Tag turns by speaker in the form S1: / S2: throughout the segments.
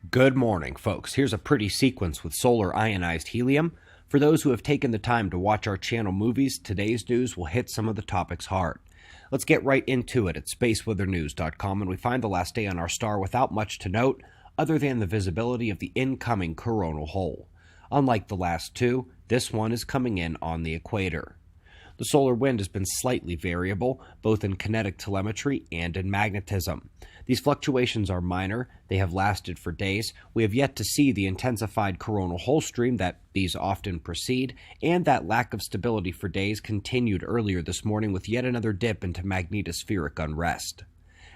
S1: Good morning, folks. Here's a pretty sequence with solar ionized helium. For those who have taken the time to watch our channel movies, today's news will hit some of the topics hard. Let's get right into it at spaceweathernews.com, and we find the last day on our star without much to note other than the visibility of the incoming coronal hole. Unlike the last two, this one is coming in on the equator. The solar wind has been slightly variable, both in kinetic telemetry and in magnetism. These fluctuations are minor, they have lasted for days. We have yet to see the intensified coronal hole stream that these often precede, and that lack of stability for days continued earlier this morning with yet another dip into magnetospheric unrest.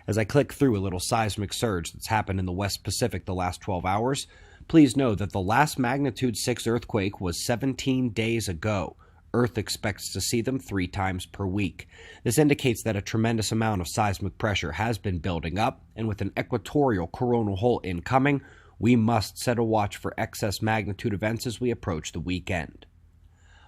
S1: As I click through a little seismic surge that's happened in the West Pacific the last 12 hours, please know that the last magnitude 6 earthquake was 17 days ago. Earth expects to see them 3 times per week. This indicates that a tremendous amount of seismic pressure has been building up, and with an equatorial coronal hole incoming, we must set a watch for excess magnitude events as we approach the weekend.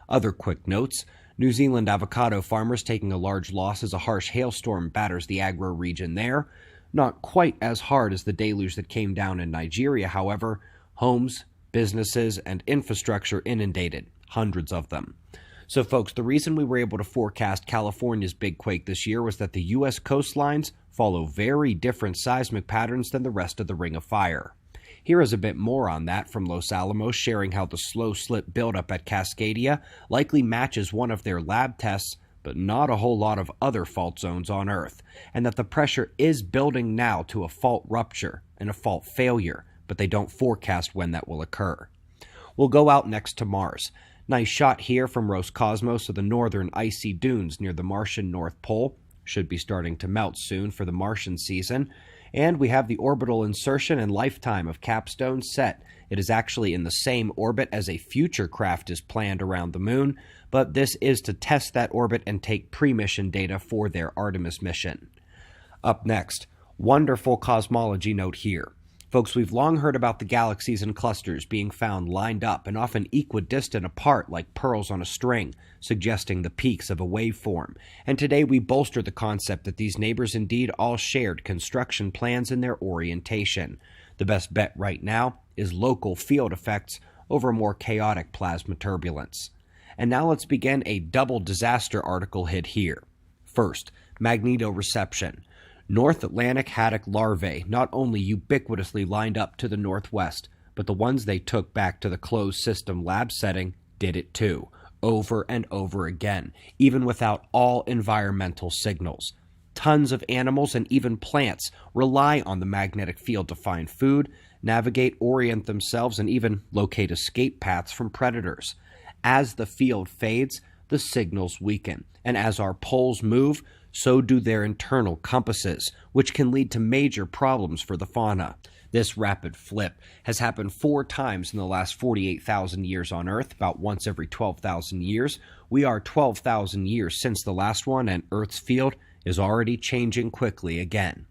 S1: Other quick notes: New Zealand avocado farmers taking a large loss as a harsh hailstorm batters the agro region there. Not quite as hard as the deluge that came down in Nigeria, however. Homes, businesses, and infrastructure inundated, hundreds of them. So folks, the reason we were able to forecast California's big quake this year was that the U.S. coastlines follow very different seismic patterns than the rest of the Ring of Fire. Here is a bit more on that from Los Alamos, sharing how the slow slip buildup at Cascadia likely matches one of their lab tests, but not a whole lot of other fault zones on Earth, and that the pressure is building now to a fault rupture and a fault failure, but they don't forecast when that will occur. We'll go out next to Mars. Nice shot here from Roscosmos of the northern icy dunes near the Martian North Pole. Should be starting to melt soon for the Martian season. And we have the orbital insertion and lifetime of Capstone set. It is actually in the same orbit as a future craft is planned around the moon, but this is to test that orbit and take pre-mission data for their Artemis mission. Up next, wonderful cosmology note here. Folks, we've long heard about the galaxies and clusters being found lined up and often equidistant apart like pearls on a string, suggesting the peaks of a waveform. And today we bolster the concept that these neighbors indeed all shared construction plans in their orientation. The best bet right now is local field effects over more chaotic plasma turbulence. And now let's begin a double disaster article hit here. First, magnetoreception. North Atlantic haddock larvae not only ubiquitously lined up to the northwest, but the ones they took back to the closed system lab setting did it too, over and over again, even without all environmental signals. Tons of animals and even plants rely on the magnetic field to find food, navigate, orient themselves, and even locate escape paths from predators. As the field fades, the signals weaken, and as our poles move, so do their internal compasses, which can lead to major problems for the fauna. This rapid flip has happened 4 times in the last 48,000 years on Earth, about once every 12,000 years. We are 12,000 years since the last one, and Earth's field is already changing quickly again.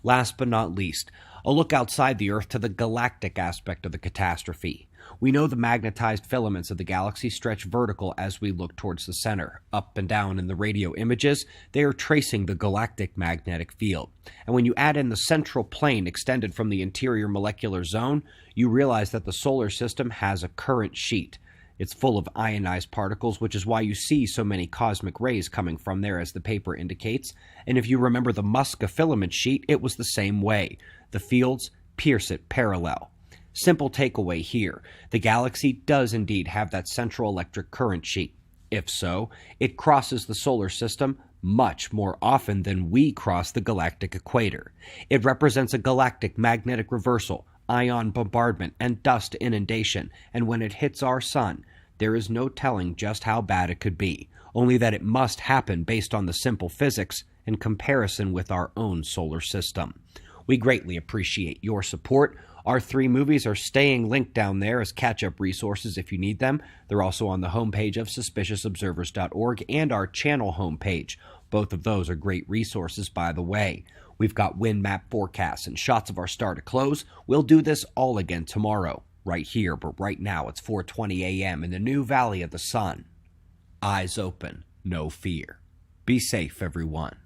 S1: Last but not least, a look outside the Earth to the galactic aspect of the catastrophe. We know the magnetized filaments of the galaxy stretch vertical as we look towards the center. Up and down in the radio images, they are tracing the galactic magnetic field. And when you add in the central plane extended from the interior molecular zone, you realize that the solar system has a current sheet. It's full of ionized particles, which is why you see so many cosmic rays coming from there, as the paper indicates. And if you remember the Muska filament sheet, it was the same way. The fields pierce it parallel. Simple takeaway here: the galaxy does indeed have that central electric current sheet. If so, it crosses the solar system much more often than we cross the galactic equator. It represents a galactic magnetic reversal, ion bombardment, and dust inundation, and when it hits our sun, there is no telling just how bad it could be, only that it must happen based on the simple physics in comparison with our own solar system. We greatly appreciate your support. Our 3 movies are staying linked down there as catch-up resources if you need them. They're also on the homepage of suspiciousobservers.org and our channel homepage. Both of those are great resources, by the way. We've got wind map forecasts and shots of our star to close. We'll do this all again tomorrow, right here, but right now it's 4:20 a.m. in the new Valley of the Sun. Eyes open, no fear. Be safe, everyone.